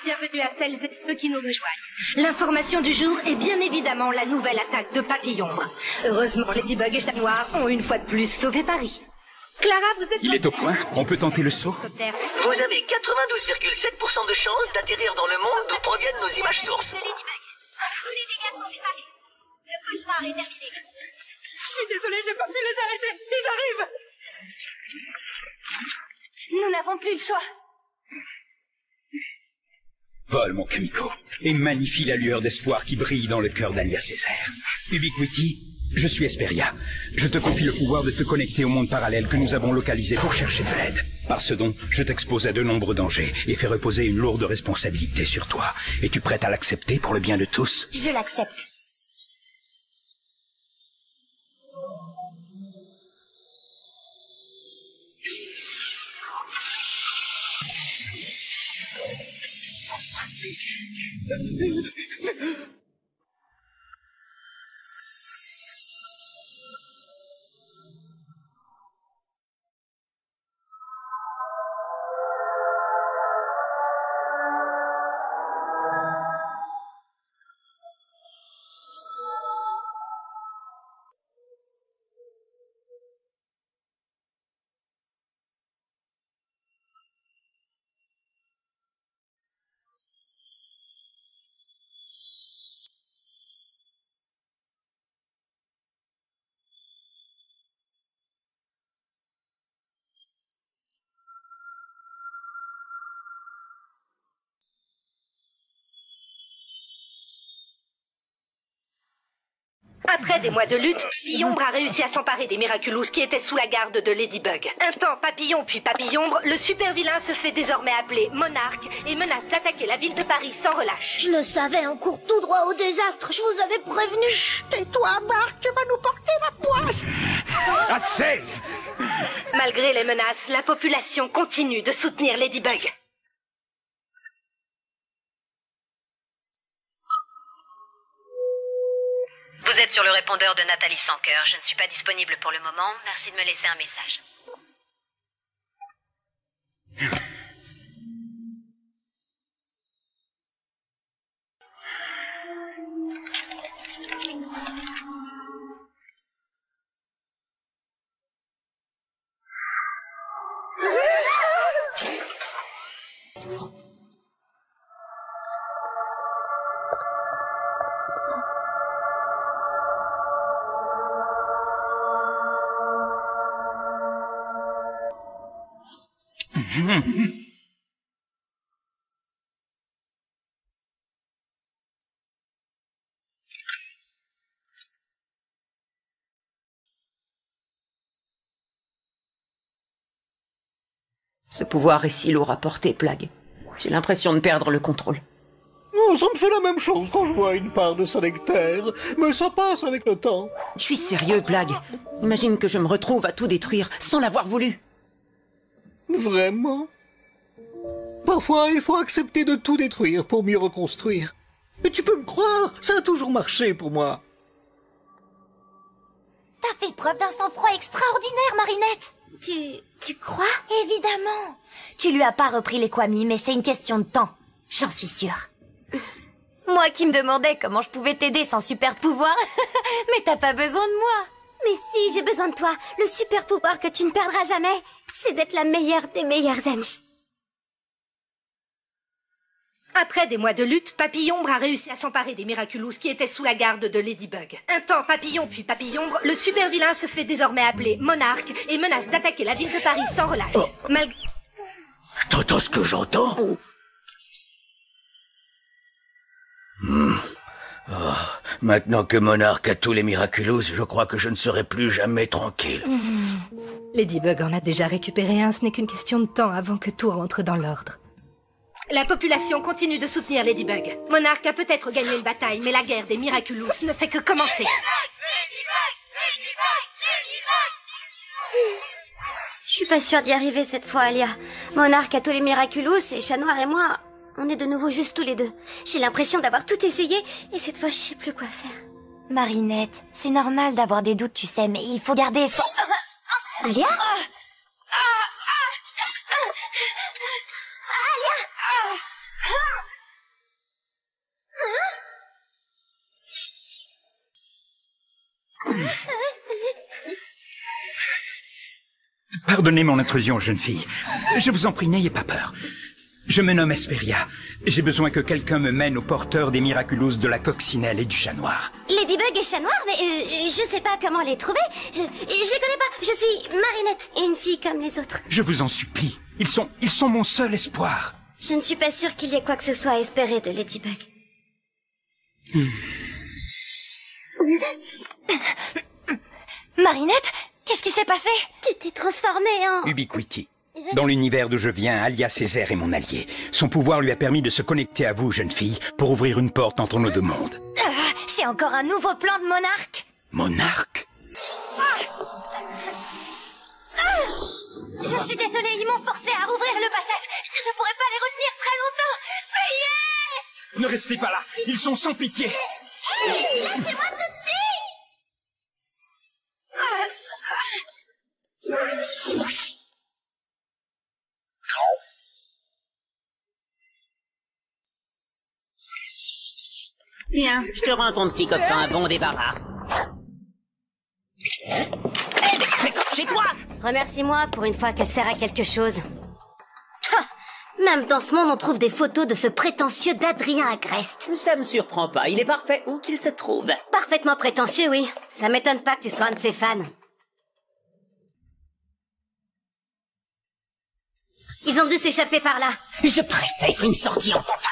bienvenue à celles et ceux qui nous rejoignent. L'information du jour est bien évidemment la nouvelle attaque de Papillombre. Heureusement, Ladybug et Chat Noir ont une fois de plus sauvé Paris. Clara, vous êtes... Il est au point, on peut tenter le saut. Vous avez 92,7% de chances d'atterrir dans le monde d'où proviennent nos images sources. Tous les dégâts sont réparés. Le cauchemar est terminé. Je suis désolée, j'ai pas pu les arrêter. Ils arrivent. Nous n'avons plus le choix. Vole, mon Kamiko, et magnifie la lueur d'espoir qui brille dans le cœur d'Alia Césaire. Ubiquity, je suis Hesperia. Je te confie le pouvoir de te connecter au monde parallèle que nous avons localisé pour chercher de l'aide. Par ce don, je t'expose à de nombreux dangers et fais reposer une lourde responsabilité sur toi. Es-tu prête à l'accepter pour le bien de tous? Je l'accepte. Après des mois de lutte, Papillombre a réussi à s'emparer des Miraculous qui étaient sous la garde de Ladybug. Un temps Papillon puis Papillombre, le super vilain se fait désormais appeler Monarque et menace d'attaquer la ville de Paris sans relâche. Je le savais, on court tout droit au désastre, je vous avais prévenu. Tais-toi, Marc, tu vas nous porter la poisse. Assez! Malgré les menaces, la population continue de soutenir Ladybug. Vous êtes sur le répondeur de Nathalie Sanker. Je ne suis pas disponible pour le moment. Merci de me laisser un message. Ce pouvoir est si lourd à porter, Plague. J'ai l'impression de perdre le contrôle. Oh, ça me fait la même chose quand je vois une part de sa nectaire, mais ça passe avec le temps. Je suis sérieux, Plague. Imagine que je me retrouve à tout détruire sans l'avoir voulu. Vraiment? Parfois, il faut accepter de tout détruire pour mieux reconstruire. Et tu peux me croire, ça a toujours marché pour moi. T'as fait preuve d'un sang-froid extraordinaire, Marinette. Tu crois? Évidemment. Tu lui as pas repris les Kwami, mais c'est une question de temps. J'en suis sûre. Moi qui me demandais comment je pouvais t'aider sans super pouvoir. Mais t'as pas besoin de moi. Mais si, j'ai besoin de toi. Le super pouvoir que tu ne perdras jamais, c'est d'être la meilleure des meilleures amies. Après des mois de lutte, Papillombre a réussi à s'emparer des Miraculous qui étaient sous la garde de Ladybug. Un temps Papillon puis Papillombre, le super vilain se fait désormais appeler Monarque et menace d'attaquer la ville de Paris sans relâche. T'entends ce que j'entends? Maintenant que Monarque a tous les Miraculous, je crois que je ne serai plus jamais tranquille. Ladybug en a déjà récupéré un, ce n'est qu'une question de temps avant que tout rentre dans l'ordre. La population continue de soutenir Ladybug. Monarque a peut-être gagné une bataille, mais la guerre des Miraculous ne fait que commencer. Je suis pas sûre d'y arriver cette fois, Alia. Monarque a tous les Miraculous et Chat Noir et moi, on est de nouveau juste tous les deux. J'ai l'impression d'avoir tout essayé et cette fois je sais plus quoi faire. Marinette, c'est normal d'avoir des doutes, tu sais, mais il faut garder... Alia? Pardonnez mon intrusion, jeune fille. Je vous en prie, n'ayez pas peur. Je me nomme Hesperia. J'ai besoin que quelqu'un me mène au porteur des Miraculous de la coccinelle et du chat noir. Ladybug et chat noir, mais je sais pas comment les trouver. Je les connais pas. Je suis Marinette, une fille comme les autres. Je vous en supplie. Ils sont mon seul espoir. Je ne suis pas sûre qu'il y ait quoi que ce soit à espérer de Ladybug. Marinette, qu'est-ce qui s'est passé? Tu t'es transformée en... Ubiquity. Dans l'univers d'où je viens, Alia Césaire est mon allié. Son pouvoir lui a permis de se connecter à vous, jeune fille, pour ouvrir une porte entre nos deux mondes. C'est encore un nouveau plan de monarque? Monarque? Je suis désolée, ils m'ont forcé à rouvrir le passage. Je pourrais pas les retenir très longtemps. Veuillez! Ne restez pas là, ils sont sans pitié. Lâchez-moi tout de suite! Tiens, je te rends ton petit copain un bon débarras. C'est comme chez toi! Remercie-moi pour une fois qu'elle sert à quelque chose. Ah, même dans ce monde, on trouve des photos de ce prétentieux d'Adrien Agreste. Ça me surprend pas, il est parfait où qu'il se trouve. Parfaitement prétentieux, oui. Ça m'étonne pas que tu sois un de ses fans. Ils ont dû s'échapper par là. Je préfère une sortie en fanfare.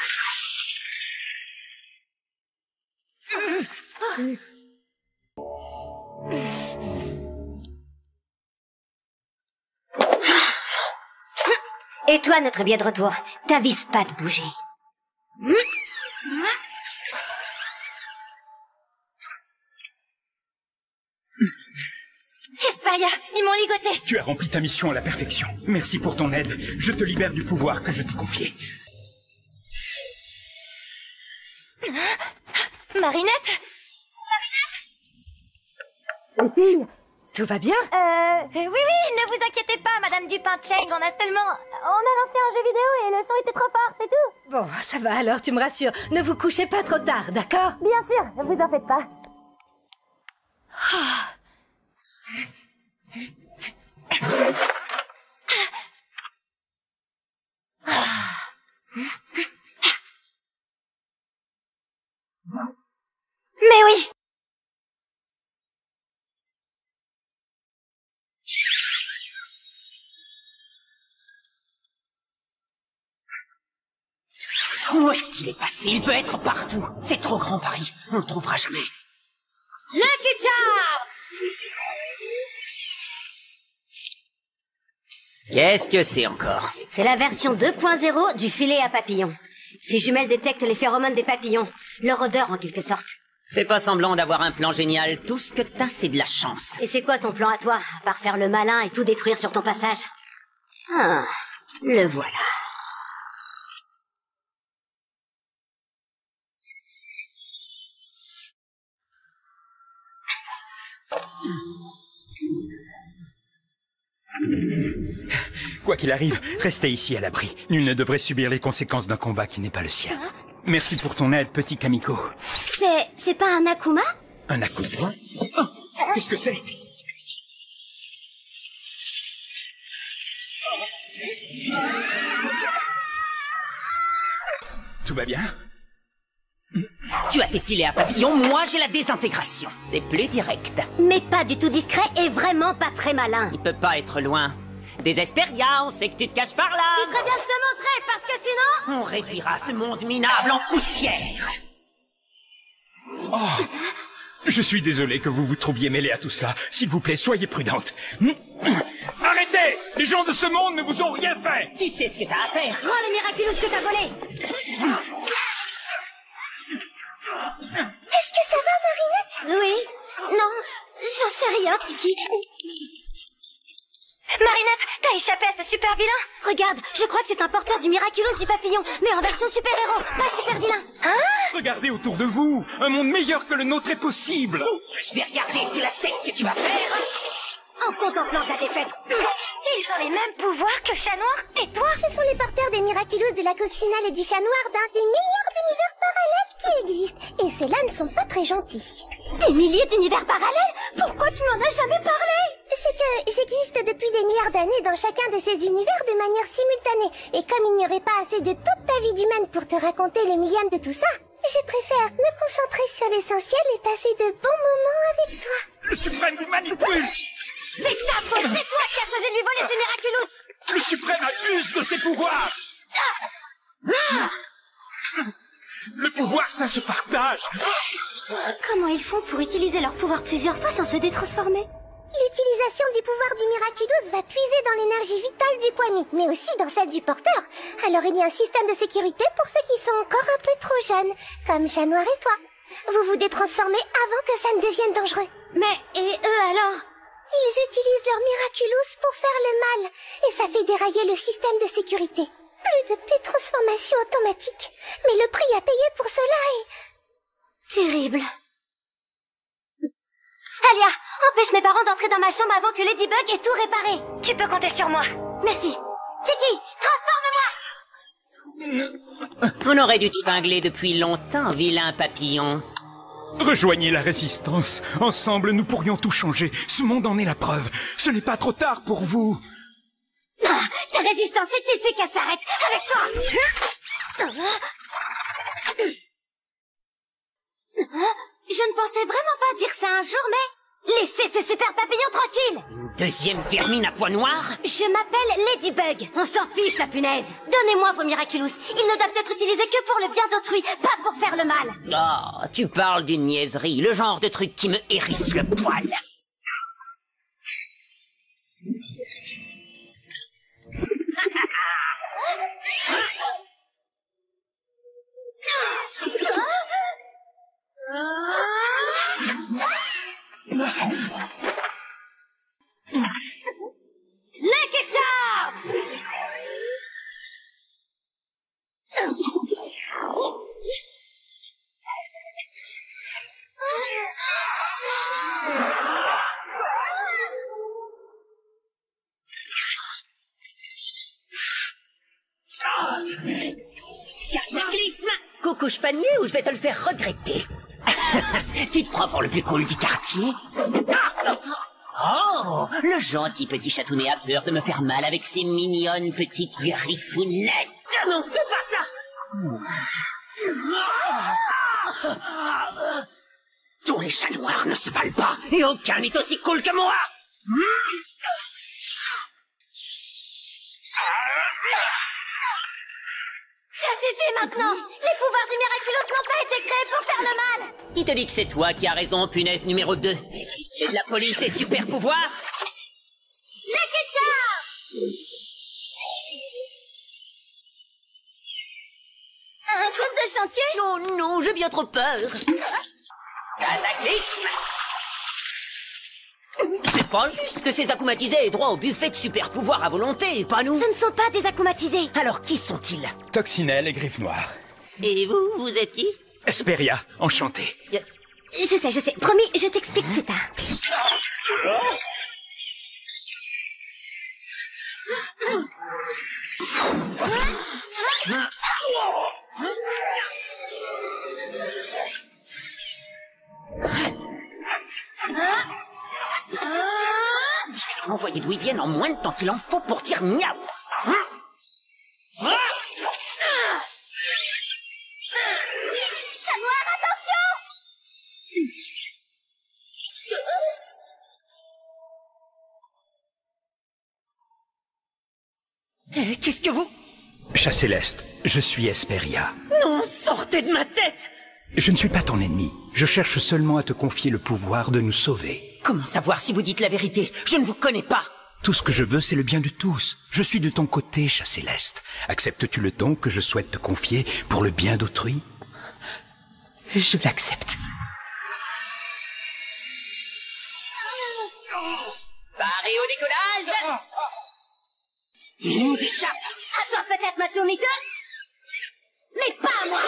Et toi, notre billet de retour, t'avises pas de bouger. Hesperia, ils m'ont ligoté. Tu as rempli ta mission à la perfection. Merci pour ton aide. Je te libère du pouvoir que je t'ai confié. Marinette? Les filles, tout va bien? Oui, ne vous inquiétez pas, Madame Dupin-Cheng, on a lancé un jeu vidéo et le son était trop fort, c'est tout. Bon, ça va alors, tu me rassures. Ne vous couchez pas trop tard, d'accord? Bien sûr, ne vous en faites pas. Mais oui! Où est-ce qu'il est passé? Il peut être partout. C'est trop grand, Paris. On le trouvera jamais. Lucky Charm! Qu'est-ce que c'est encore? C'est la version 2.0 du filet à papillons. Ces jumelles détectent les phéromones des papillons, leur odeur en quelque sorte. Fais pas semblant d'avoir un plan génial. Tout ce que t'as, c'est de la chance. Et c'est quoi ton plan à toi, à part faire le malin et tout détruire sur ton passage? Ah, le voilà. Quoi qu'il arrive, restez ici à l'abri. Nul ne devrait subir les conséquences d'un combat qui n'est pas le sien. Merci pour ton aide, petit Kamiko. C'est pas un Akuma? Un Akuma? Oh, qu'est-ce que c'est? Tout va bien? Tu as tes filets à papillons, moi j'ai la désintégration. C'est plus direct. Mais pas du tout discret et vraiment pas très malin. Il peut pas être loin. Des Hesperia, on sait que tu te caches par là. Tu devrais bien se montrer parce que sinon... On réduira ce monde minable en poussière. Oh, je suis désolé que vous vous trouviez mêlé à tout cela. S'il vous plaît, soyez prudente. Arrêtez! Les gens de ce monde ne vous ont rien fait! Tu sais ce que t'as à faire. Prends les Miraculous que t'as volés. Est-ce que ça va, Marinette? Oui. Non, j'en sais rien, Tiki. Marinette, t'as échappé à ce super vilain? Regarde, je crois que c'est un porteur du Miraculous du papillon, mais en version super-héros, pas super vilain. Hein? Regardez autour de vous! Un monde meilleur que le nôtre est possible! Je vais regarder sous la tête que tu vas faire. En contemplant ta défaite. Ils ont les mêmes pouvoirs que Chat Noir et toi? Ce sont les porteurs des Miraculous de la coccinelle et du Chat Noir d'un des milliards d'univers parallèles qui existent. Et ceux-là ne sont pas très gentils. Des milliers d'univers parallèles? Pourquoi tu n'en as jamais parlé? c'est que j'existe depuis des milliards d'années dans chacun de ces univers de manière simultanée. Et comme il n'y aurait pas assez de toute ta vie d'humaine pour te raconter le millième de tout ça, je préfère me concentrer sur l'essentiel et passer de bons moments avec toi. Le suprême vous manipule! C'est ta faute, c'est toi qui as osé lui voler ses Miraculous! Le suprême abuse de ses pouvoirs! Le pouvoir, ça se partage! Comment ils font pour utiliser leur pouvoir plusieurs fois sans se détransformer? L'utilisation du pouvoir du Miraculous va puiser dans l'énergie vitale du Kwami, mais aussi dans celle du porteur. Alors il y a un système de sécurité pour ceux qui sont encore un peu trop jeunes, comme Chat Noir et toi. Vous vous détransformez avant que ça ne devienne dangereux. Mais, et eux alors? Ils utilisent leur Miraculous pour faire le mal, et ça fait dérailler le système de sécurité. Plus de détransformation automatique, mais le prix à payer pour cela est... terrible. Alia, empêche mes parents d'entrer dans ma chambre avant que Ladybug ait tout réparé. Tu peux compter sur moi. Merci. Tiki, transforme-moi! On aurait dû te cingler depuis longtemps, vilain papillon. Rejoignez la résistance. Ensemble, nous pourrions tout changer. Ce monde en est la preuve. Ce n'est pas trop tard pour vous. Ah, ta résistance est ici qu'elle s'arrête. Avec toi! Je ne pensais vraiment pas dire ça un jour, mais... Laissez ce super papillon tranquille! Une deuxième vermine à pois noir? Je m'appelle Ladybug. On s'en fiche, la punaise. Donnez-moi vos Miraculous. Ils ne doivent être utilisés que pour le bien d'autrui, pas pour faire le mal. Oh, tu parles d'une niaiserie, le genre de truc qui me hérisse le poil. Lucky Charm! Cataclysme! Coucouche panier ou je vais te le faire regretter. Tu te prends pour le plus cool du quartier? Oh, le gentil petit chatounet a peur de me faire mal avec ses mignonnes petites griffounettes. Non, fais pas ça! Tous les chats noirs ne se valent pas, et aucun n'est aussi cool que moi! Ça suffit maintenant! Les pouvoirs du Miraculous n'ont pas été créés pour faire le mal! Qui te dit que c'est toi qui as raison, punaise numéro 2? C'est de la police et super pouvoirs? Lucky Charm! Un truc de chantier? Non, non, j'ai bien trop peur. Cataclysme! C'est pas juste que ces akumatisés aient droit au buffet de super pouvoirs à volonté, pas nous. Ce ne sont pas des akumatisés. Alors qui sont-ils? Toxinelle et Griffe Noire. Et vous, vous êtes qui? Esperia, enchanté. Je sais. Promis, je t'explique plus tard. Je vais leur envoyer d'où ils viennent en moins de temps qu'il en faut pour dire miaou. Chat Noir, attention! Qu'est-ce que vous... Chat Céleste, je suis Esperia. Non, sortez de ma tête! Je ne suis pas ton ennemi. Je cherche seulement à te confier le pouvoir de nous sauver. Comment savoir si vous dites la vérité? Je ne vous connais pas. Tout ce que je veux, c'est le bien de tous. Je suis de ton côté, Chat Céleste. Acceptes-tu le don que je souhaite te confier pour le bien d'autrui? Je l'accepte. Paré au décollage! Il nous échappe! À toi peut-être, Matomito? Mais pas à moi!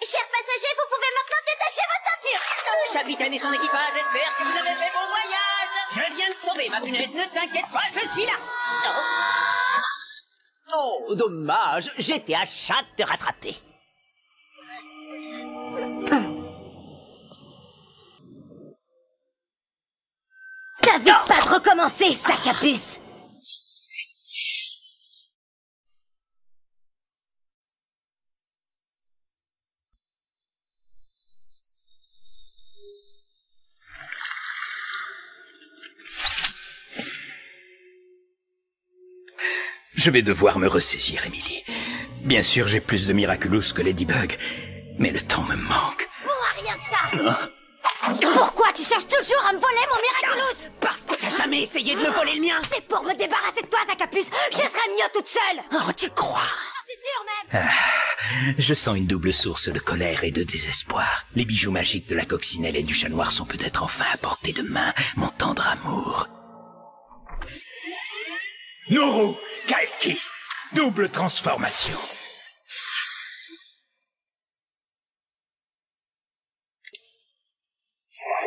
Chers passagers, vous pouvez maintenant détacher vos ceintures! Capitaine et son équipage, j'espère que vous avez fait bon voyage! Je viens de sauver ma punaise, ne t'inquiète pas, je suis là! Oh, dommage, j'étais à chat de te rattraper. T'avises pas de recommencer, sac à puce! Je vais devoir me ressaisir, Emily. Bien sûr, j'ai plus de Miraculous que Ladybug, mais le temps me manque. Bon, rien de ça! Pourquoi tu cherches toujours à me voler mon Miraculous? Parce que t'as jamais essayé de me voler le mien. C'est pour me débarrasser de toi, sac à puce! Je serais mieux toute seule! Oh, tu crois? J'en suis sûre, même! Je sens une double source de colère et de désespoir. Les bijoux magiques de la coccinelle et du chat noir sont peut-être enfin à portée de main, mon tendre amour. Nuru, Kalki, double transformation.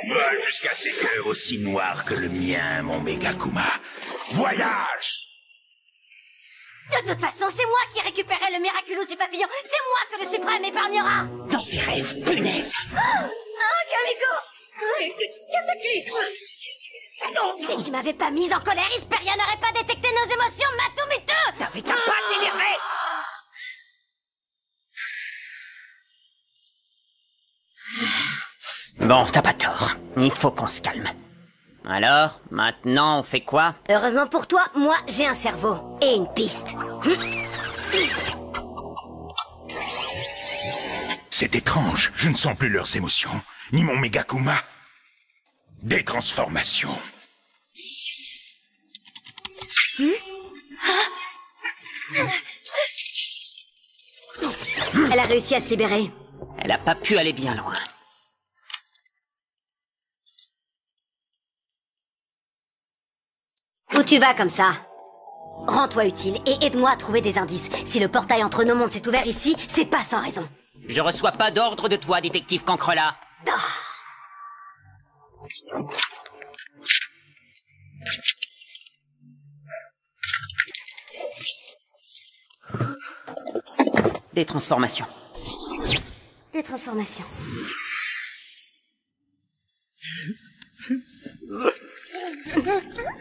Va jusqu'à ces cœurs aussi noirs que le mien, mon Megakuma. Voyage! De toute façon, c'est moi qui récupérerai le Miraculous du papillon. C'est moi que le suprême épargnera. Dans tes rêves, punaise. Kamiko! Cataclysme! Si tu m'avais pas mise en colère, Hesperia n'aurait pas détecté nos émotions, Matomitu! T'avais qu'à pas t'énerver! Bon, t'as pas tort. Il faut qu'on se calme. Alors, maintenant, on fait quoi? Heureusement pour toi, moi, j'ai un cerveau. Et une piste. C'est étrange, je ne sens plus leurs émotions, ni mon Megakuma. Des transformations. Elle a réussi à se libérer. Elle a pas pu aller bien loin. Où tu vas comme ça? Rends-toi utile et aide-moi à trouver des indices. Si le portail entre nos mondes s'est ouvert ici, c'est pas sans raison. Je reçois pas d'ordre de toi, détective Cancrela. Des transformations. Des transformations.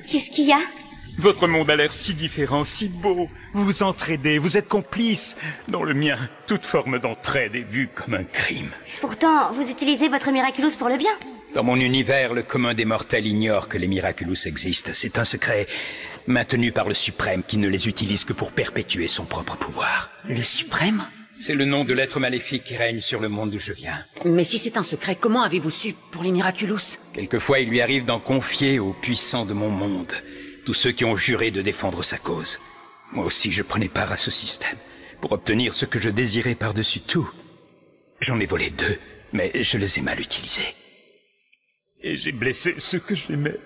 Qu'est-ce qu'il y a? Votre monde a l'air si différent, si beau. Vous vous entraidez, vous êtes complices. Dans le mien, toute forme d'entraide est vue comme un crime. Pourtant, vous utilisez votre Miraculous pour le bien. Dans mon univers, le commun des mortels ignore que les Miraculous existent. C'est un secret maintenu par le Suprême qui ne les utilise que pour perpétuer son propre pouvoir. Le Suprême? C'est le nom de l'être maléfique qui règne sur le monde d'où je viens. Mais si c'est un secret, comment avez-vous su pour les Miraculous? Quelquefois, il lui arrive d'en confier aux puissants de mon monde. Tous ceux qui ont juré de défendre sa cause. Moi aussi, je prenais part à ce système, pour obtenir ce que je désirais par-dessus tout. J'en ai volé 2, mais je les ai mal utilisés. Et j'ai blessé ceux que j'aimais.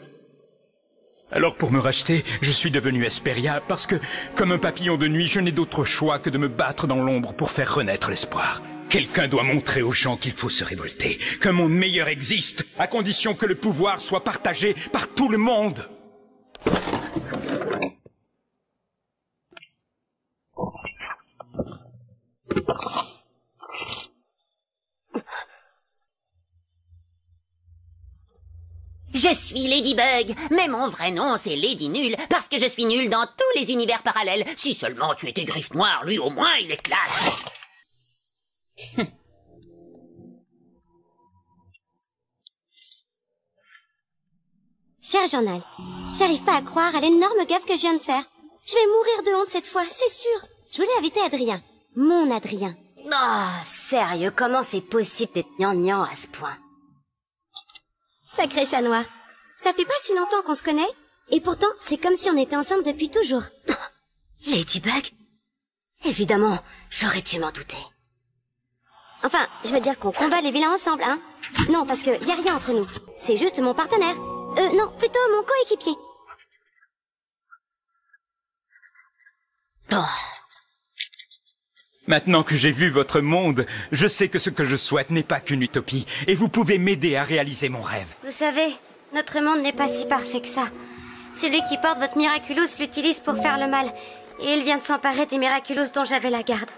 Alors pour me racheter, je suis devenu Hesperia, parce que, comme un papillon de nuit, je n'ai d'autre choix que de me battre dans l'ombre pour faire renaître l'espoir. Quelqu'un doit montrer aux gens qu'il faut se révolter, qu'un monde meilleur existe, à condition que le pouvoir soit partagé par tout le monde. Je suis Ladybug, mais mon vrai nom c'est Lady Nulle, parce que je suis nulle dans tous les univers parallèles. Si seulement tu étais Griffe Noire, lui au moins il est classe. Cher journal, j'arrive pas à croire à l'énorme gaffe que je viens de faire. Je vais mourir de honte cette fois, c'est sûr. Je voulais inviter Adrien. Mon Adrien. Oh, sérieux, comment c'est possible d'être gnangnan à ce point? Sacré chat noir. Ça fait pas si longtemps qu'on se connaît, et pourtant, c'est comme si on était ensemble depuis toujours. Ladybug? Évidemment, j'aurais dû m'en douter. Enfin, je veux dire qu'on combat les vilains ensemble, hein? Non, parce que y a rien entre nous. C'est juste mon partenaire. Non, plutôt mon coéquipier. Oh. Maintenant que j'ai vu votre monde, je sais que ce que je souhaite n'est pas qu'une utopie, et vous pouvez m'aider à réaliser mon rêve. Vous savez, notre monde n'est pas si parfait que ça. Celui qui porte votre Miraculous l'utilise pour faire le mal. et il vient de s'emparer des Miraculous dont j'avais la garde.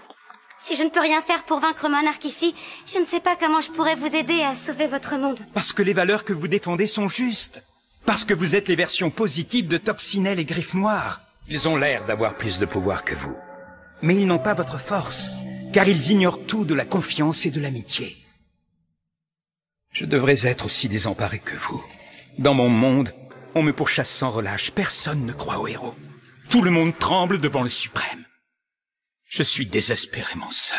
Si je ne peux rien faire pour vaincre Monarque ici, je ne sais pas comment je pourrais vous aider à sauver votre monde. Parce que les valeurs que vous défendez sont justes. Parce que vous êtes les versions positives de Toxinelle et Griffe Noire. Ils ont l'air d'avoir plus de pouvoir que vous. Mais ils n'ont pas votre force, car ils ignorent tout de la confiance et de l'amitié. Je devrais être aussi désemparé que vous. Dans mon monde, on me pourchasse sans relâche. Personne ne croit aux héros. Tout le monde tremble devant le suprême. Je suis désespérément seul.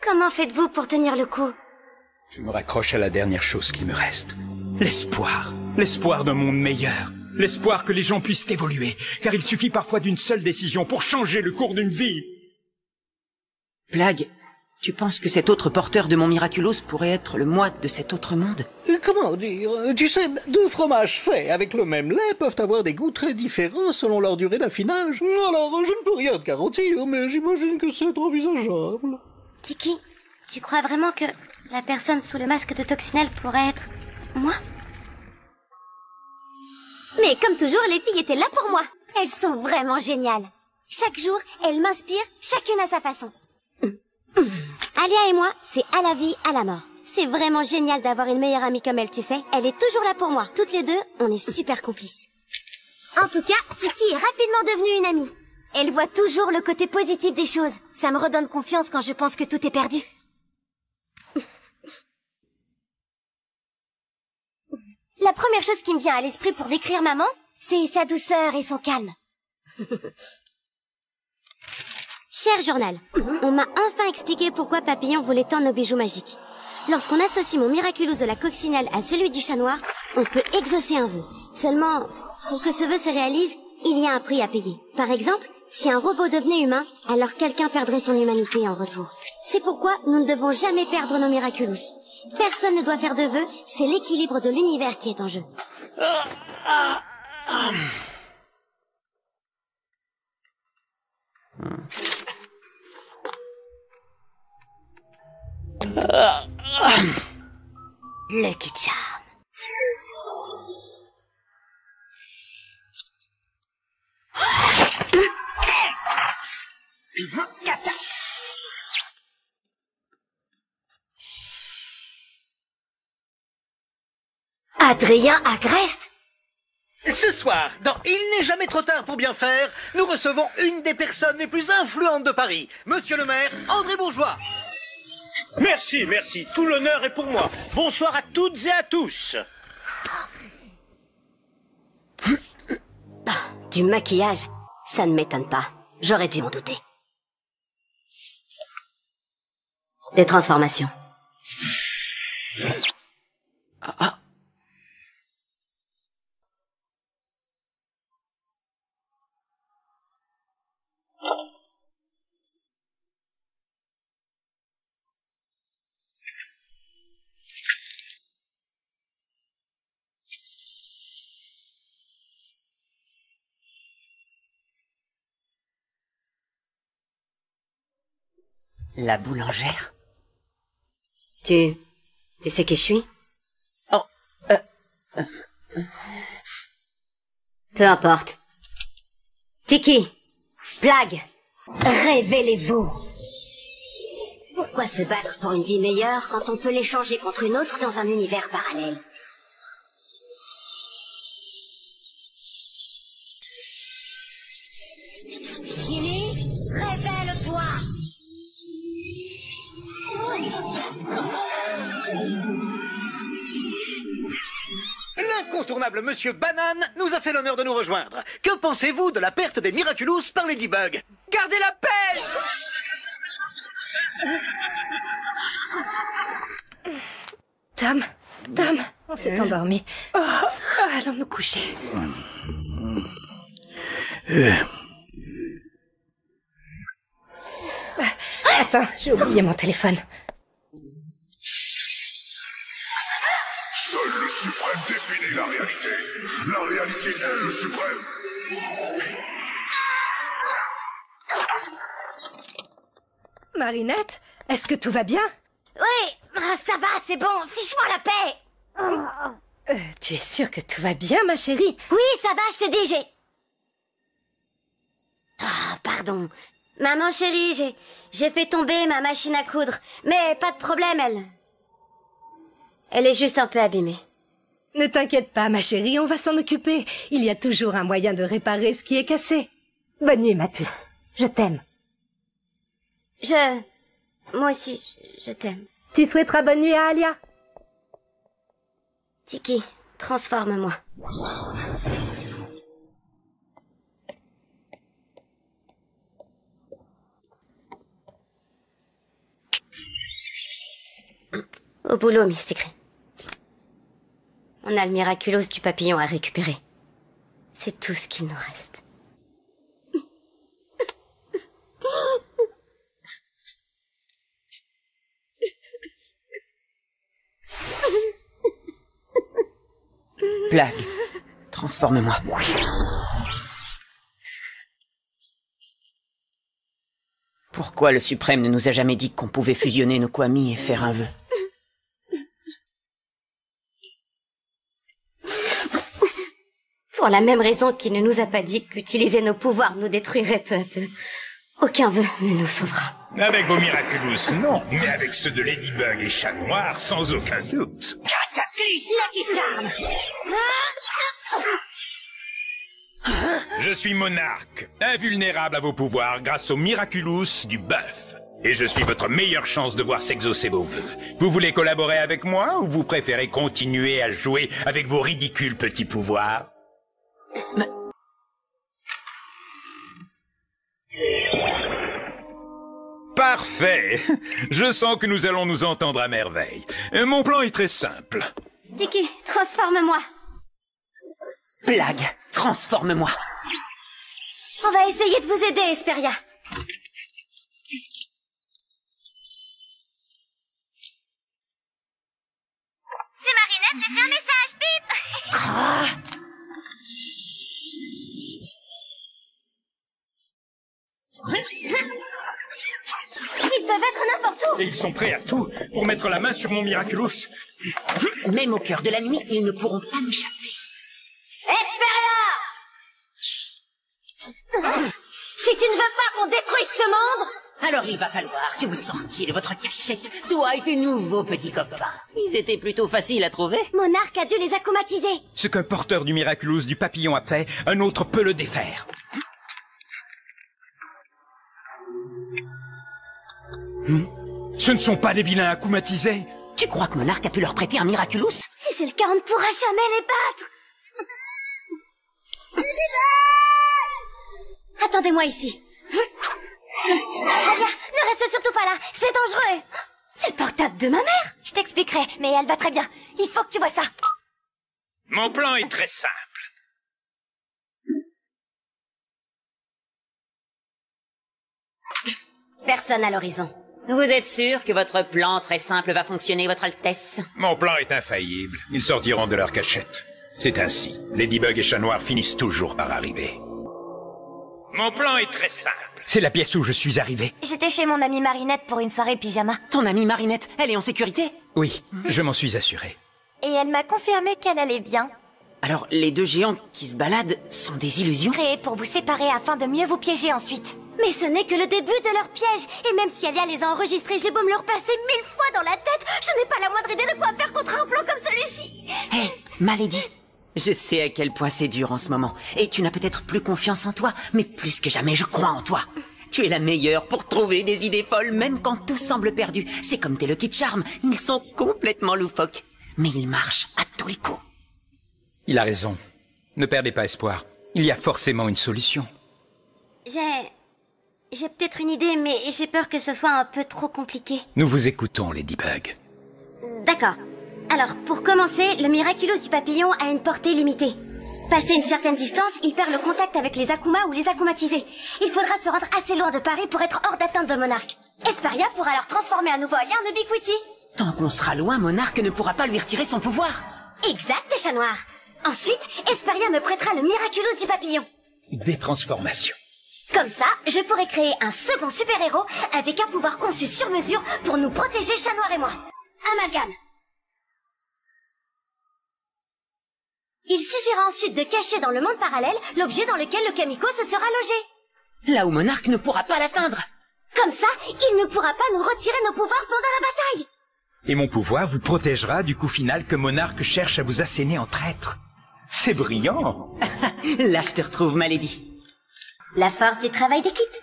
Comment faites-vous pour tenir le coup? Je me raccroche à la dernière chose qui me reste. L'espoir. L'espoir d'un monde meilleur. L'espoir que les gens puissent évoluer. Car il suffit parfois d'une seule décision pour changer le cours d'une vie. Plagg, tu penses que cet autre porteur de mon Miraculous pourrait être le moite de cet autre monde? Comment dire? Tu sais, deux fromages faits avec le même lait peuvent avoir des goûts très différents selon leur durée d'affinage. Alors, je ne peux rien te garantir, mais j'imagine que c'est envisageable. Tiki, tu crois vraiment que la personne sous le masque de Toxinelle pourrait être moi? Mais comme toujours, les filles étaient là pour moi. Elles sont vraiment géniales. Chaque jour, elles m'inspirent, chacune à sa façon. Alia et moi, c'est à la vie, à la mort. C'est vraiment génial d'avoir une meilleure amie comme elle, tu sais. Elle est toujours là pour moi. Toutes les deux, on est super complices. En tout cas, Tiki est rapidement devenue une amie. Elle voit toujours le côté positif des choses. Ça me redonne confiance quand je pense que tout est perdu. La première chose qui me vient à l'esprit pour décrire maman, c'est sa douceur et son calme. Cher journal, on m'a enfin expliqué pourquoi Papillon voulait tant nos bijoux magiques. Lorsqu'on associe mon Miraculous de la coccinelle à celui du chat noir, on peut exaucer un vœu. Seulement, pour que ce vœu se réalise, il y a un prix à payer. Par exemple, si un robot devenait humain, alors quelqu'un perdrait son humanité en retour. C'est pourquoi nous ne devons jamais perdre nos Miraculous. Personne ne doit faire de vœux, c'est l'équilibre de l'univers qui est en jeu. Lucky Charm. Adrien Agreste? Ce soir, dans Il n'est jamais trop tard pour bien faire, nous recevons une des personnes les plus influentes de Paris, Monsieur le maire André Bourgeois. Merci, merci. Tout l'honneur est pour moi. Bonsoir à toutes et à tous. Du maquillage, ça ne m'étonne pas. J'aurais dû m'en douter. Des transformations. La boulangère? Tu sais qui je suis? Oh, Peu importe. Tiki, Plagg, révélez-vous. Pourquoi se battre pour une vie meilleure quand on peut l'échanger contre une autre dans un univers parallèle? Ginny, révèle-toi! L'incontournable Monsieur Banane nous a fait l'honneur de nous rejoindre. Que pensez-vous de la perte des Miraculous par Ladybug? Gardez la pêche! Tom, on s'est endormi. Allons nous coucher. Attends, j'ai oublié mon téléphone. Seul le suprême définit la réalité. La réalité est le suprême. Marinette, est-ce que tout va bien? Oui, ça va, c'est bon, fiche-moi la paix. Tu es sûre que tout va bien, ma chérie? Oui, ça va, je te dis, Ah, pardon. Maman chérie, j'ai fait tomber ma machine à coudre. Mais pas de problème, elle est juste un peu abîmée. Ne t'inquiète pas, ma chérie, on va s'en occuper. Il y a toujours un moyen de réparer ce qui est cassé. Bonne nuit, ma puce. Je t'aime. Moi aussi, je t'aime. Tu souhaiteras bonne nuit à Alia? Tiki, transforme-moi. Au boulot, Miss Tigre. On a le miraculous du papillon à récupérer. C'est tout ce qu'il nous reste. Plague, transforme-moi. Pourquoi le Suprême ne nous a jamais dit qu'on pouvait fusionner nos Kwami et faire un vœu? Pour la même raison qu'il ne nous a pas dit qu'utiliser nos pouvoirs nous détruirait peu à peu. Aucun vœu ne nous sauvera. Avec vos Miraculous, non, mais avec ceux de Ladybug et Chat Noir, sans aucun doute. Je suis Monarque, invulnérable à vos pouvoirs grâce au Miraculous du bœuf. Et je suis votre meilleure chance de voir s'exaucer vos vœux. Vous voulez collaborer avec moi ou vous préférez continuer à jouer avec vos ridicules petits pouvoirs? Parfait. Je sens que nous allons nous entendre à merveille. Mon plan est très simple. Tiki, transforme-moi. Plague, transforme-moi. On va essayer de vous aider, Esperia. C'est Marinette, laissez un message, bip. Ils peuvent être n'importe où. Et ils sont prêts à tout pour mettre la main sur mon Miraculous. Même au cœur de la nuit, ils ne pourront pas m'échapper. Esperia! Si tu ne veux pas qu'on détruise ce monde... Alors il va falloir que vous sortiez de votre cachette, toi et tes nouveaux petits copains. Ils étaient plutôt faciles à trouver. Monarque a dû les accomatiser. Ce qu'un porteur du Miraculous du papillon a fait, un autre peut le défaire. Ce ne sont pas des vilains accoumatisés. Tu crois que Monarque a pu leur prêter un Miraculous? Si c'est le cas, on ne pourra jamais les battre. Attendez-moi ici. Alia, ne reste surtout pas là, c'est dangereux. C'est le portable de ma mère. Je t'expliquerai, mais elle va très bien. Il faut que tu vois ça. Mon plan est très simple. Personne à l'horizon. Vous êtes sûr que votre plan très simple va fonctionner, Votre Altesse? Mon plan est infaillible. Ils sortiront de leur cachette. C'est ainsi. Ladybug et Chat Noir finissent toujours par arriver. Mon plan est très simple. C'est la pièce où je suis arrivé. J'étais chez mon amie Marinette pour une soirée pyjama. Ton amie Marinette, elle est en sécurité? Oui, je m'en suis assuré. Et elle m'a confirmé qu'elle allait bien. Alors, les deux géants qui se baladent sont des illusions? Créées pour vous séparer afin de mieux vous piéger ensuite. Mais ce n'est que le début de leur piège. Et même si Alia les a enregistrés, j'ai beau me leur passer 1000 fois dans la tête, je n'ai pas la moindre idée de quoi faire contre un plan comme celui-ci. Hé, Malady, je sais à quel point c'est dur en ce moment. Et tu n'as peut-être plus confiance en toi, mais plus que jamais, je crois en toi. Tu es la meilleure pour trouver des idées folles, même quand tout semble perdu. C'est comme tes Lucky Charms, ils sont complètement loufoques. Mais ils marchent à tous les coups. Il a raison. Ne perdez pas espoir. Il y a forcément une solution. J'ai peut-être une idée, mais j'ai peur que ce soit un peu trop compliqué. Nous vous écoutons, Ladybug. D'accord. Alors, pour commencer, le Miraculous du papillon a une portée limitée. Passé une certaine distance, il perd le contact avec les Akuma ou les Akumatisés. Il faudra se rendre assez loin de Paris pour être hors d'atteinte de Monarque. Esperia pourra alors transformer à nouveau Alia en Ubiquity. Tant qu'on sera loin, Monarque ne pourra pas lui retirer son pouvoir. Exact, Chat Noir. Ensuite, Esperia me prêtera le Miraculous du papillon. Des transformations. Comme ça, je pourrai créer un second super-héros avec un pouvoir conçu sur mesure pour nous protéger, Chat Noir et moi. Amalgame. Il suffira ensuite de cacher dans le monde parallèle l'objet dans lequel le Kamiko se sera logé. Là où Monarque ne pourra pas l'atteindre. Comme ça, il ne pourra pas nous retirer nos pouvoirs pendant la bataille. Et mon pouvoir vous protégera du coup final que Monarque cherche à vous asséner en traître. C'est brillant. Là, je te retrouve, ma lady. La force du travail d'équipe.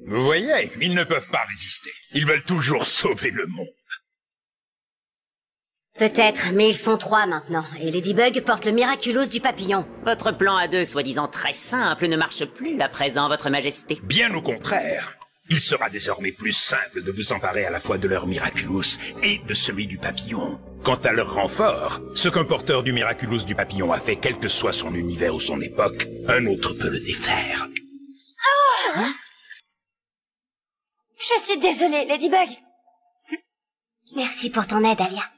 Vous voyez, ils ne peuvent pas résister. Ils veulent toujours sauver le monde. Peut-être, mais ils sont 3 maintenant, et Ladybug porte le Miraculous du papillon. Votre plan à 2, soi-disant très simple, ne marche plus à présent, votre majesté. Bien au contraire. Il sera désormais plus simple de vous emparer à la fois de leur Miraculous et de celui du papillon. Quant à leur renfort, ce qu'un porteur du Miraculous du papillon a fait, quel que soit son univers ou son époque, un autre peut le défaire. Oh Je suis désolée, Ladybug. Merci pour ton aide, Alia.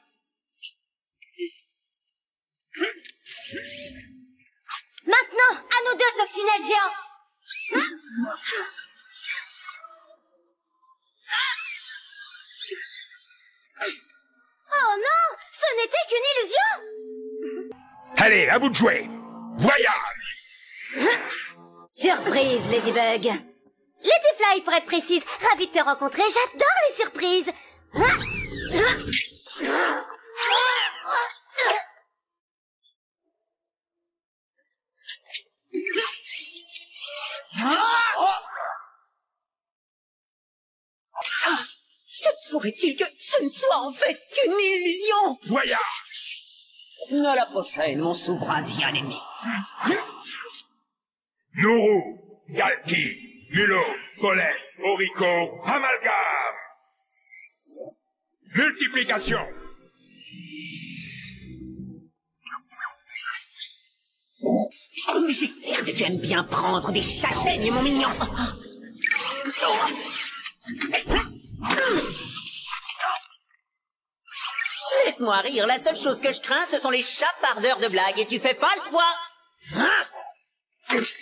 Maintenant, à nous deux, coccinelles géants. Oh non, ce n'était qu'une illusion. Allez, à vous de jouer. Voyage. Surprise, Ladybug. Ladyfly, pour être précise. Ravi de te rencontrer, j'adore les surprises. Se pourrait-il que ce ne soit en fait qu'une illusion? Voyage. À la prochaine, mon souverain bien-aimé. Nourou, Galki, Mulot, Colette, Orico, Amalgame. Multiplication. J'espère que tu aimes bien prendre des châtaignes, mon mignon. Laisse-moi rire, la seule chose que je crains, ce sont les chapardeurs de blagues, et tu fais pas le poids. Hein?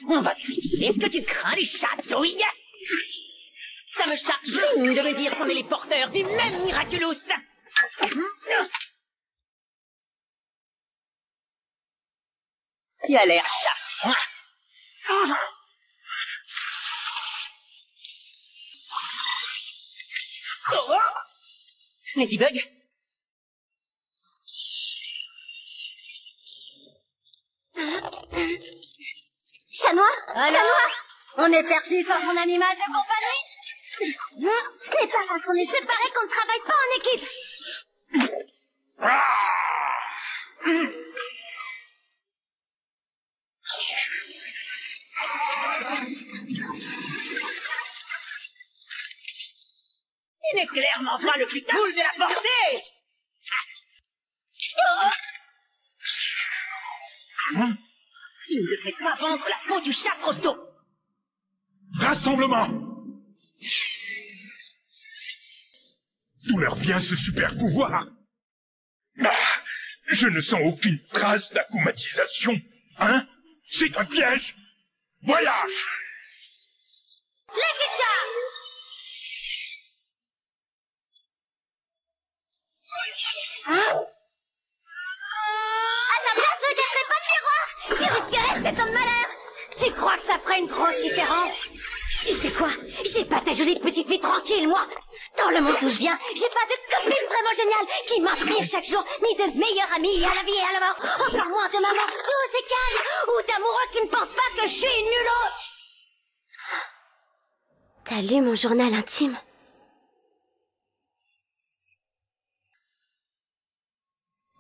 On va vérifier, est-ce que tu crains les chatouilles? Ça me chagrine de me dire qu'on est les porteurs du même Miraculous. Tu as l'air chat. Ladybug? Chat noir? Chat noir? On est perdu sans son animal de compagnie? Non, ce n'est pas parce qu'on est séparés qu'on ne travaille pas en équipe. Tu n'es clairement pas le plus cool de la portée. Tu ne devrais pas vendre la peau du chat trop tôt. Rassemblement. D'où leur vient ce super pouvoir? Ah, je ne sens aucune trace d'akumatisation. Hein? C'est un piège. Voyage. À ta place, je ne casserai pas de miroir. Tu risquerais de ton malheur. Tu crois que ça ferait une grosse différence? Tu sais quoi? J'ai pas ta jolie petite vie tranquille, moi. Dans le monde où je viens, j'ai pas de copine vraiment géniale qui m'inspire chaque jour, ni de meilleure amie à la vie et à la mort. Encore moins de maman douce et calme, ou d'amoureux qui ne pensent pas que je suis une nulle autre. T'as lu mon journal intime?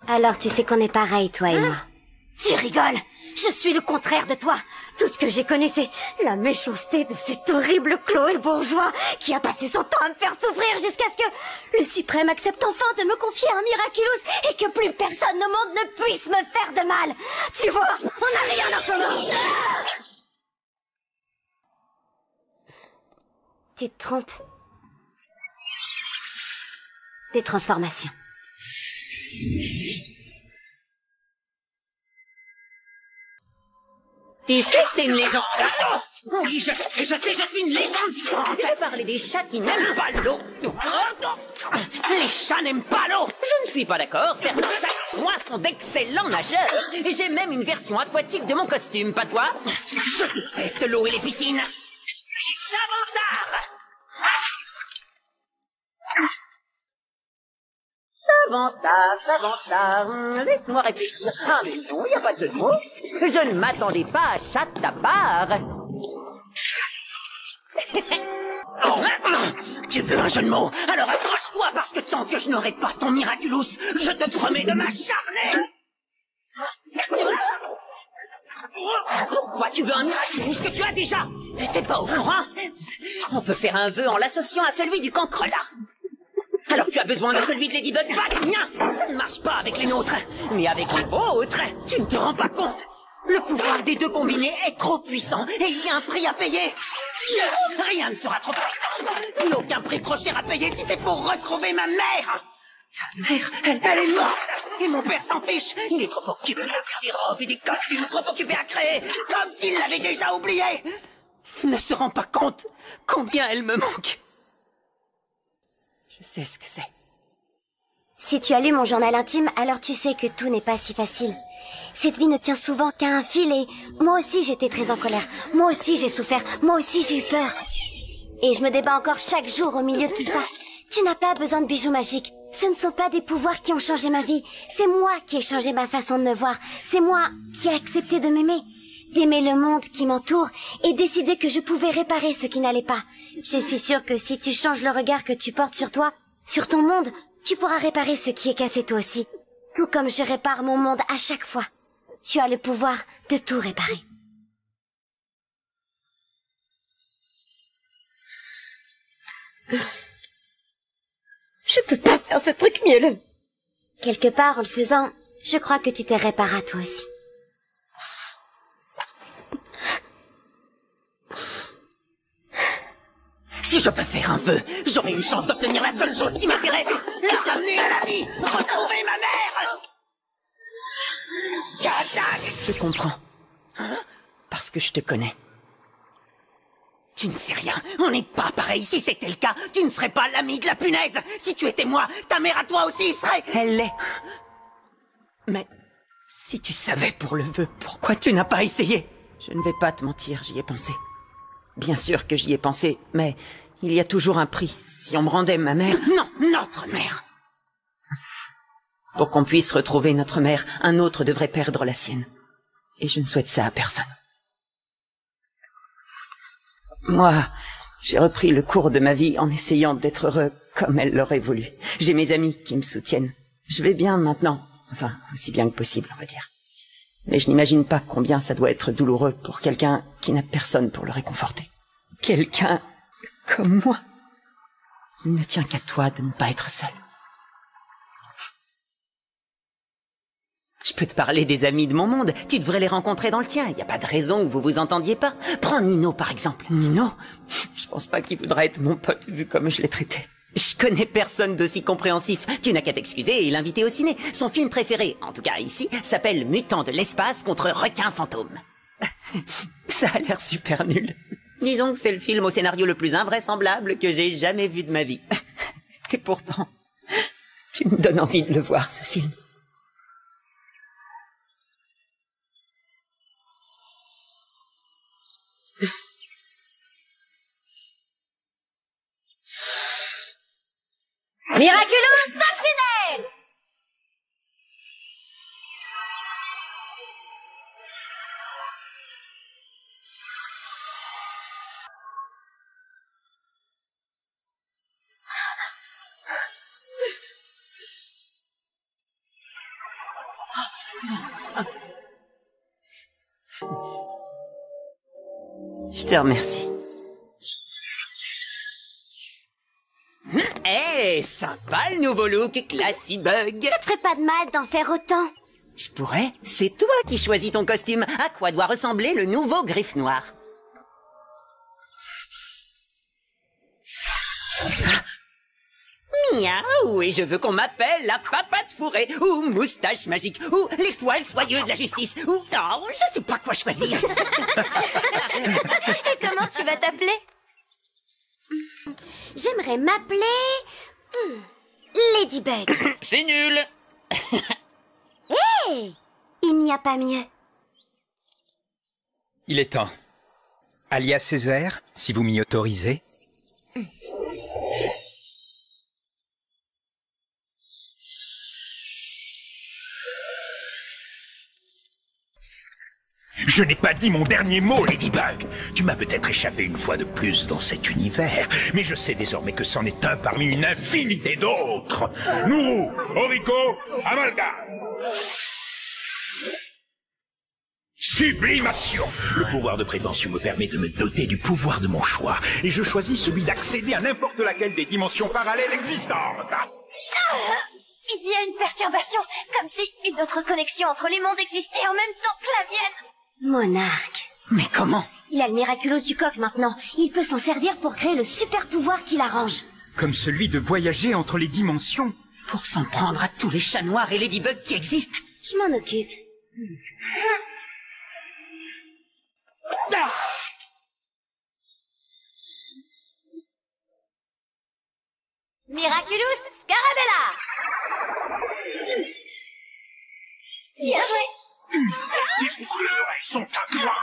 Alors tu sais qu'on est pareil, toi et moi. Tu rigoles? Je suis le contraire de toi. Tout ce que j'ai connu, c'est la méchanceté de cet horrible Chloé bourgeois qui a passé son temps à me faire souffrir jusqu'à ce que le suprême accepte enfin de me confier un Miraculous et que plus personne au monde ne puisse me faire de mal. Tu vois, on n'a rien en commun. Tu te trompes. Des transformations. Tu sais que c'est une légende. Oui, je sais, je suis une légende vivante. Je parlais des chats qui n'aiment pas l'eau. Les chats n'aiment pas l'eau. Je ne suis pas d'accord. Certains chats, moi, sont d'excellents nageurs. Et j'ai même une version aquatique de mon costume, pas toi? Je déteste l'eau et les piscines. Les chavantards. Chavantards, laisse-moi réfléchir. Ah mais non, il n'y a pas de jeu de mots. Je ne m'attendais pas à chat ta part. Tu veux un jeu de mots? Alors accroche-toi parce que tant que je n'aurai pas ton Miraculous, je te promets de m'acharner. Pourquoi tu veux un Miraculous que tu as déjà? T'es pas au courant? On peut faire un vœu en l'associant à celui du cancrelat. Alors tu as besoin de celui de Ladybug, pas du mien. Ça ne marche pas avec les nôtres. Mais avec les vôtres, tu ne te rends pas compte. Le pouvoir des deux combinés est trop puissant et il y a un prix à payer. Rien ne sera trop puissant. Il n'y a aucun prix trop cher à payer si c'est pour retrouver ma mère. Ta mère, elle est morte. Et mon père s'en fiche. Il est trop occupé à faire des robes et des costumes, trop occupé à créer, comme s'il l'avait déjà oublié. Il ne se rend pas compte combien elle me manque. Je sais ce que c'est. Si tu as lu mon journal intime, alors tu sais que tout n'est pas si facile. Cette vie ne tient souvent qu'à un fil et moi aussi j'étais très en colère. Moi aussi j'ai souffert. Moi aussi j'ai eu peur. Et je me débat encore chaque jour au milieu de tout ça. Tu n'as pas besoin de bijoux magiques. Ce ne sont pas des pouvoirs qui ont changé ma vie. C'est moi qui ai changé ma façon de me voir. C'est moi qui ai accepté de m'aimer. D'aimer le monde qui m'entoure et décider que je pouvais réparer ce qui n'allait pas. Je suis sûre que si tu changes le regard que tu portes sur toi, sur ton monde, tu pourras réparer ce qui est cassé toi aussi. Tout comme je répare mon monde à chaque fois. Tu as le pouvoir de tout réparer. Je peux pas faire ce truc mielleux. Quelque part, en le faisant, je crois que tu te réparas toi aussi. Si je peux faire un vœu, j'aurai une chance d'obtenir la seule chose qui m'intéresse, la ramener à la vie, retrouver ma mère. Je comprends. Parce que je te connais. Tu ne sais rien, on n'est pas pareil. Si c'était le cas, tu ne serais pas l'ami de la punaise. Si tu étais moi, ta mère à toi aussi serait... Elle l'est. Mais si tu savais pour le vœu, pourquoi tu n'as pas essayé? Je ne vais pas te mentir, j'y ai pensé. Bien sûr que j'y ai pensé, mais il y a toujours un prix. Si on me rendait ma mère... Non, notre mère. Pour qu'on puisse retrouver notre mère, un autre devrait perdre la sienne. Et je ne souhaite ça à personne. Moi, j'ai repris le cours de ma vie en essayant d'être heureux comme elle l'aurait voulu. J'ai mes amis qui me soutiennent. Je vais bien maintenant. Enfin, aussi bien que possible, on va dire. Mais je n'imagine pas combien ça doit être douloureux pour quelqu'un qui n'a personne pour le réconforter. Quelqu'un comme moi. Il ne tient qu'à toi de ne pas être seul. Je peux te parler des amis de mon monde. Tu devrais les rencontrer dans le tien. Il n'y a pas de raison que vous vous entendiez pas. Prends Nino, par exemple. Nino? Je pense pas qu'il voudra être mon pote vu comme je l'ai traité. Je connais personne d'aussi compréhensif. Tu n'as qu'à t'excuser et l'inviter au ciné. Son film préféré, en tout cas ici, s'appelle Mutant de l'espace contre requin fantôme. Ça a l'air super nul. Disons que c'est le film au scénario le plus invraisemblable que j'ai jamais vu de ma vie. Et pourtant, tu me donnes envie de le voir, ce film. Miraculous Coccinelle! Je te remercie. Eh, sympa le nouveau look, Classy Bug. Ça te ferait pas de mal d'en faire autant? Je pourrais. C'est toi qui choisis ton costume. À quoi doit ressembler le nouveau Griffe Noir? Miaou, et je veux qu'on m'appelle la papate fourrée, ou moustache magique, ou les poils soyeux de la justice, ou... Oh, je sais pas quoi choisir. Et comment tu vas t'appeler? J'aimerais m'appeler... Ladybug. C'est nul. Hé, il n'y a pas mieux. Il est temps. Alias Césaire, si vous m'y autorisez. Je n'ai pas dit mon dernier mot, Ladybug. Tu m'as peut-être échappé une fois de plus dans cet univers, mais je sais désormais que c'en est un parmi une infinité d'autres. Nous, Orico, Amalgame. Sublimation. Le pouvoir de prévention me permet de me doter du pouvoir de mon choix, et je choisis celui d'accéder à n'importe laquelle des dimensions parallèles existantes. Il y a une perturbation, comme si une autre connexion entre les mondes existait en même temps que la mienne. Monarque. Mais comment? Il a le Miraculous du coq maintenant. Il peut s'en servir pour créer le super pouvoir qui l'arrange. Comme celui de voyager entre les dimensions. Pour s'en prendre à tous les chats noirs et Ladybug qui existent. Je m'en occupe. Miraculous Scarabella. Bien joué. Les couleurs, elles sont à toi.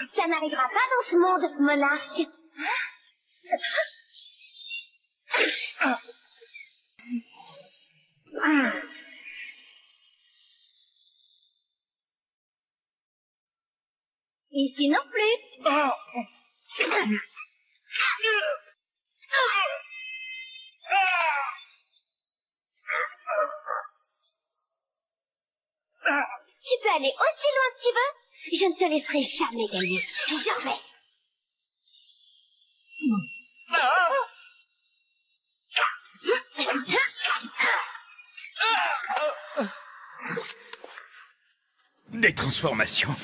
Ça n'arrivera pas dans ce monde, monarque. Ici non plus. Tu peux aller aussi loin que tu veux. Je ne te laisserai jamais gagner. Jamais. Des transformations.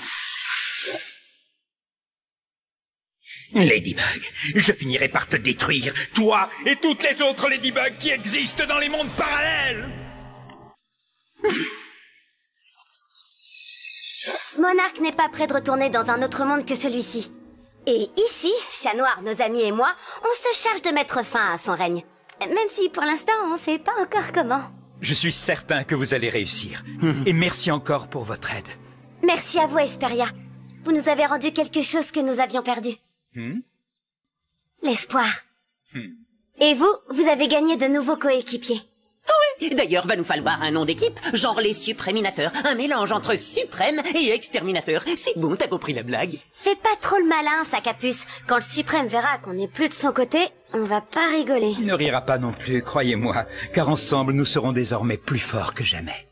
Ladybug, je finirai par te détruire, toi et toutes les autres Ladybugs qui existent dans les mondes parallèles. Monarque n'est pas prêt de retourner dans un autre monde que celui-ci. Et ici, Chat Noir, nos amis et moi, on se charge de mettre fin à son règne. Même si pour l'instant, on ne sait pas encore comment. Je suis certain que vous allez réussir. Et merci encore pour votre aide. Merci à vous, Hesperia. Vous nous avez rendu quelque chose que nous avions perdu. L'espoir. Et vous, vous avez gagné de nouveaux coéquipiers. Oui, d'ailleurs, va nous falloir un nom d'équipe, genre les Supréminateurs, un mélange entre Suprême et Exterminateur. C'est bon, t'as compris la blague? Fais pas trop le malin, Sacapuce. Quand le Suprême verra qu'on n'est plus de son côté, on va pas rigoler. Il ne rira pas non plus, croyez-moi, car ensemble nous serons désormais plus forts que jamais.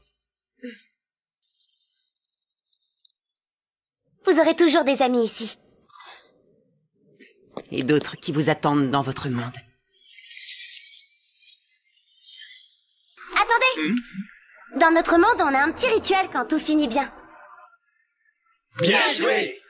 Vous aurez toujours des amis ici. Et d'autres qui vous attendent dans votre monde. Attendez! Dans notre monde, on a un petit rituel quand tout finit bien. Bien joué!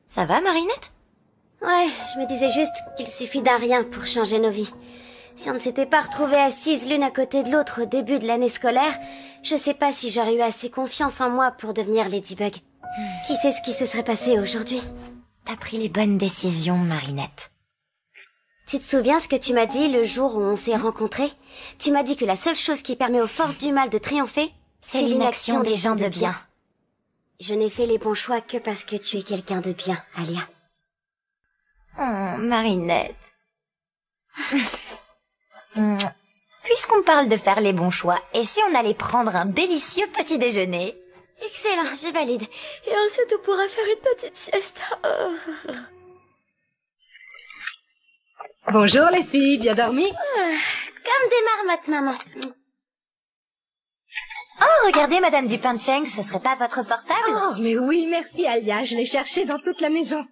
Ça va, Marinette? Ouais, je me disais juste qu'il suffit d'un rien pour changer nos vies. Si on ne s'était pas retrouvées assises l'une à côté de l'autre au début de l'année scolaire, je sais pas si j'aurais eu assez confiance en moi pour devenir Ladybug. Qui sait ce qui se serait passé aujourd'hui? T'as pris les bonnes décisions, Marinette. Tu te souviens ce que tu m'as dit le jour où on s'est rencontrés? Tu m'as dit que la seule chose qui permet aux forces du mal de triompher, c'est l'inaction des gens de bien. Je n'ai fait les bons choix que parce que tu es quelqu'un de bien, Alia. Oh, Marinette. Puisqu'on parle de faire les bons choix, et si on allait prendre un délicieux petit déjeuner? Excellent, je valide. Et ensuite on pourra faire une petite sieste. Bonjour les filles, bien dormi? Comme des marmottes, maman. Oh, regardez, Madame Dupin-Cheng, ce serait pas votre portable? Oh, mais oui, merci Alia, je l'ai cherché dans toute la maison.